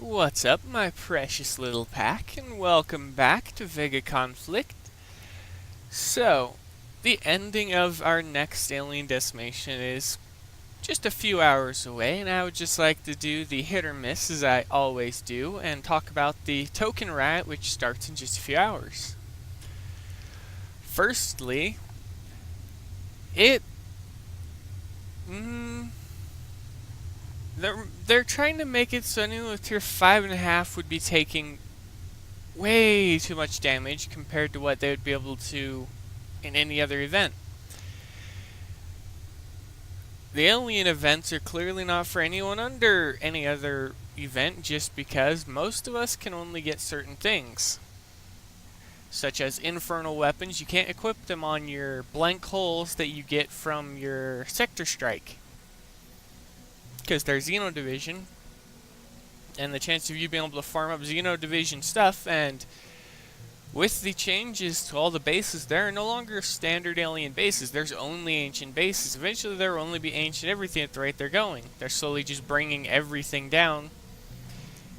What's up, my precious little pack, and welcome back to VEGA Conflict. So, the ending of our next Alien Decimation is just a few hours away, and I would just like to do the hit or miss as I always do, and talk about the token riot, which starts in just a few hours. Firstly, it... they're trying to make it so anyone with tier 5.5 would be taking way too much damage compared to what they would be able to in any other event. The alien events are clearly not for anyone under any other event just because most of us can only get certain things. Such as infernal weapons, you can't equip them on your blank holes that you get from your sector strike. Because they're Xeno Division, and the chance of you being able to farm up Xeno Division stuff, and with the changes to all the bases, there are no longer standard alien bases. There's only ancient bases. Eventually, there will only be ancient everything at the rate they're going. They're slowly just bringing everything down.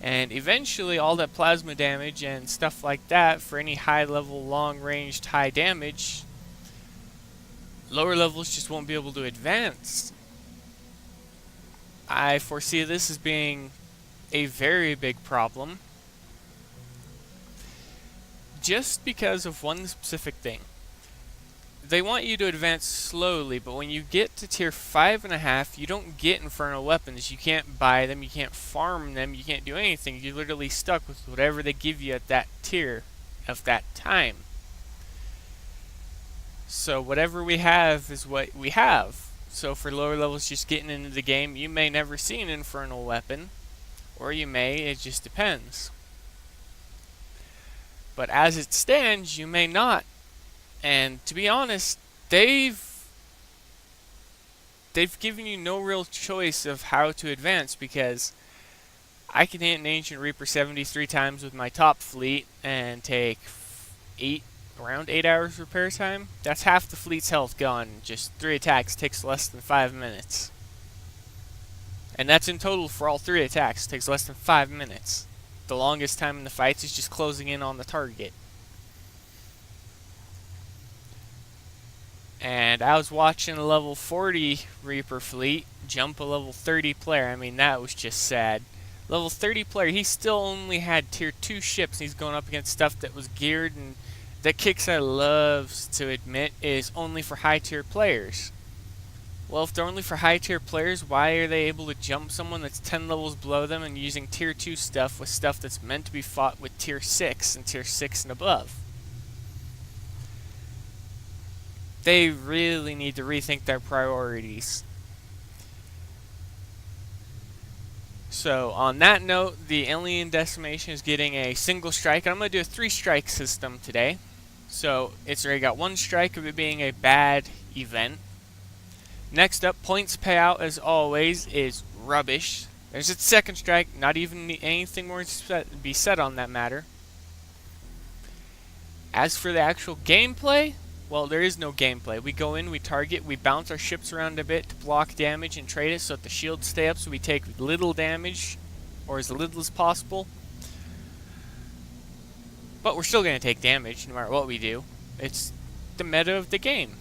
And eventually, all that plasma damage and stuff like that for any high-level, long-ranged, high damage, lower levels just won't be able to advance. I foresee this as being a very big problem, just because of one specific thing. They want you to advance slowly, but when you get to tier 5.5, you don't get infernal weapons. You can't buy them, you can't farm them, you can't do anything. You're literally stuck with whatever they give you at that tier of that time. So whatever we have is what we have. So for lower levels just getting into the game, you may never see an infernal weapon, or you may, it just depends. But as it stands, you may not. And to be honest, they've given you no real choice of how to advance, because I can hit an Ancient Reaper 73 times with my top fleet and take around 8 hours repair time. That's half the fleet's health gone. Just 3 attacks takes less than 5 minutes. And that's in total for all 3 attacks. It takes less than 5 minutes. The longest time in the fights is just closing in on the target. And I was watching a level 40 Reaper fleet jump a level 30 player. I mean, that was just sad. Level 30 player, he still only had tier 2 ships, and he's going up against stuff that was geared, and that Kixeye loves to admit is only for high tier players. Well, if they're only for high tier players, why are they able to jump someone that's 10 levels below them and using tier 2 stuff with stuff that's meant to be fought with tier 6 and tier 6 and above? They really need to rethink their priorities. So, on that note, the Alien Decimation is getting a single strike, and I'm going to do a 3-strike system today. So, it's already got 1 strike of it being a bad event. Next up, points payout, as always, is rubbish. There's its 2nd strike, not even anything more to be said on that matter. As for the actual gameplay, well, there is no gameplay. We go in, we target, we bounce our ships around a bit to block damage and trade it so that the shields stay up so we take little damage, or as little as possible. But we're still going to take damage no matter what we do. It's the meta of the game.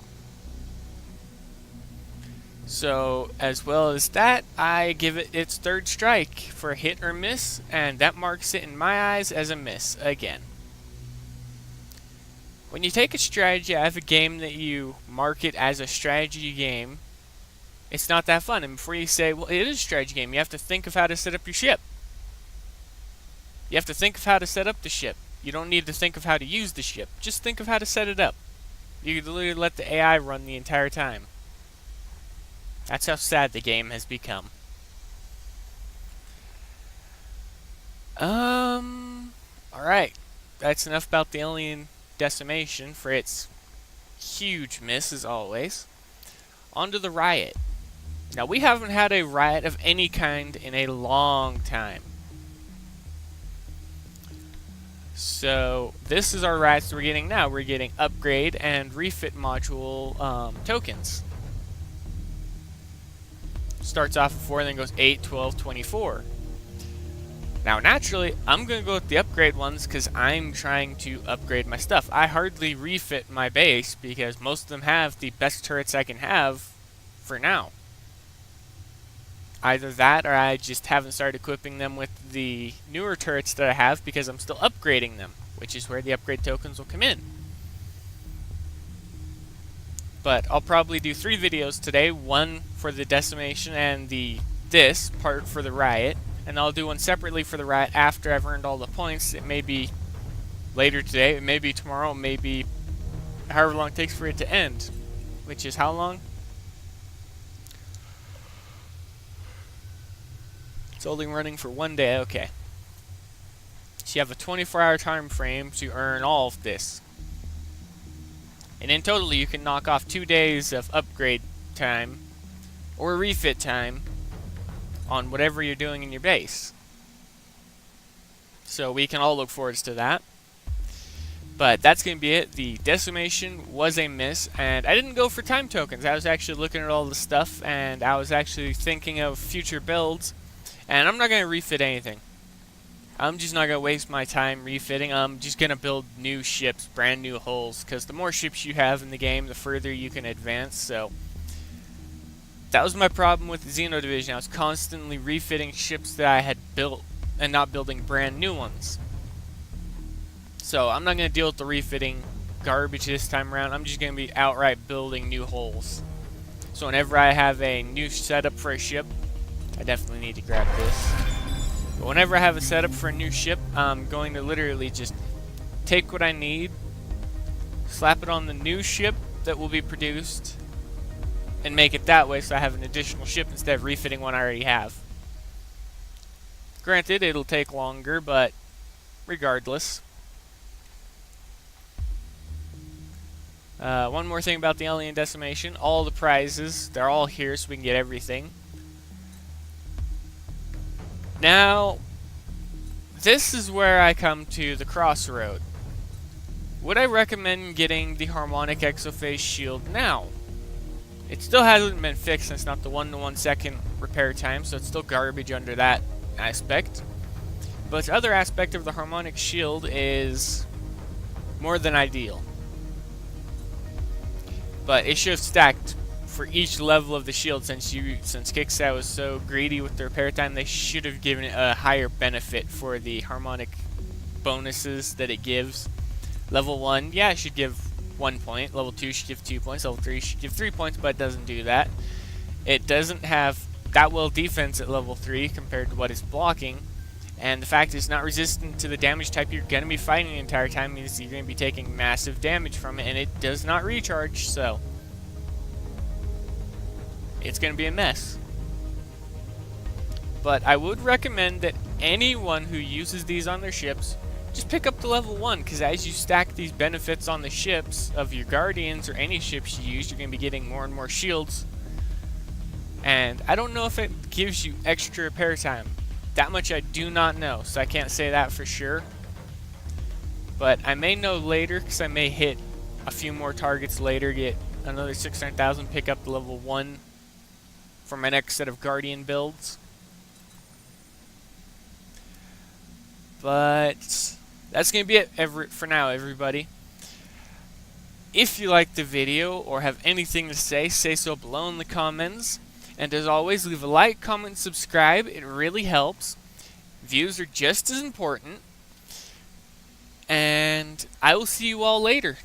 So, as well as that, I give it its 3rd strike for a hit or miss, and that marks it in my eyes as a miss again. When you take a strategy out of a game that you market as a strategy game, it's not that fun. And before you say, well, it is a strategy game, you have to think of how to set up your ship. You have to think of how to set up the ship. You don't need to think of how to use the ship. Just think of how to set it up. You can literally let the AI run the entire time. That's how sad the game has become. Alright. That's enough about the Alien Decimation for its huge miss, as always. On to the Riot. Now, we haven't had a Riot of any kind in a long time. So, this is our Riots that we're getting now. We're getting upgrade and refit module tokens. Starts off at 4, then goes 8, 12, 24. Now, naturally, I'm going to go with the upgrade ones because I'm trying to upgrade my stuff. I hardly refit my base because most of them have the best turrets I can have for now. Either that or I just haven't started equipping them with the newer turrets that I have because I'm still upgrading them, which is where the upgrade tokens will come in. But I'll probably do 3 videos today, one for the Decimation and this part for the Riot, and I'll do one separately for the Riot after I've earned all the points. It may be later today, it may be tomorrow, it may be however long it takes for it to end, which is how long? It's only running for 1 day, okay. So you have a 24-hour time frame to earn all of this. And in total, you can knock off 2 days of upgrade time or refit time on whatever you're doing in your base. So we can all look forward to that. But that's going to be it. The Decimation was a miss, and I didn't go for time tokens. I was actually looking at all the stuff, and I was actually thinking of future builds, and I'm not going to refit anything. I'm just not going to waste my time refitting. I'm just going to build new ships, brand new hulls, because the more ships you have in the game, the further you can advance. So that was my problem with the Xeno Division. I was constantly refitting ships that I had built and not building brand new ones. So I'm not going to deal with the refitting garbage this time around. I'm just going to be outright building new hulls. So whenever I have a new setup for a ship, I definitely need to grab this. But whenever I have a setup for a new ship, I'm going to literally just take what I need, slap it on the new ship that will be produced, and make it that way so I have an additional ship instead of refitting one I already have. Granted, it'll take longer, but regardless. One more thing about the Alien Decimation. All the prizes, they're all here so we can get everything. Now, this is where I come to the crossroad. Would I recommend getting the Harmonic Exophase Shield now? It still hasn't been fixed, and it's not the 1 to 1 second repair time, so it's still garbage under that aspect. But the other aspect of the Harmonic Shield is more than ideal. But it should have stacked for each level of the shield since Kicksat was so greedy with the repair time. They should have given it a higher benefit for the harmonic bonuses that it gives. Level 1, yeah, it should give 1 point. Level 2 should give 2 points. Level 3 should give 3 points, but it doesn't do that. It doesn't have that well defense at level 3 compared to what it's blocking. And the fact it's not resistant to the damage type you're going to be fighting the entire time means you're going to be taking massive damage from it, and it does not recharge, so it's going to be a mess. But I would recommend that anyone who uses these on their ships just pick up the level 1, because as you stack these benefits on the ships of your Guardians or any ships you use, you're going to be getting more and more shields. And I don't know if it gives you extra repair time. That much I do not know, so I can't say that for sure. But I may know later, because I may hit a few more targets later, get another 600,000, pick up the level 1 for my next set of Guardian builds. But that's going to be it for now, everybody. If you liked the video or have anything to say so below in the comments. And as always, leave a like, comment, subscribe. It really helps. Views are just as important. And I will see you all later.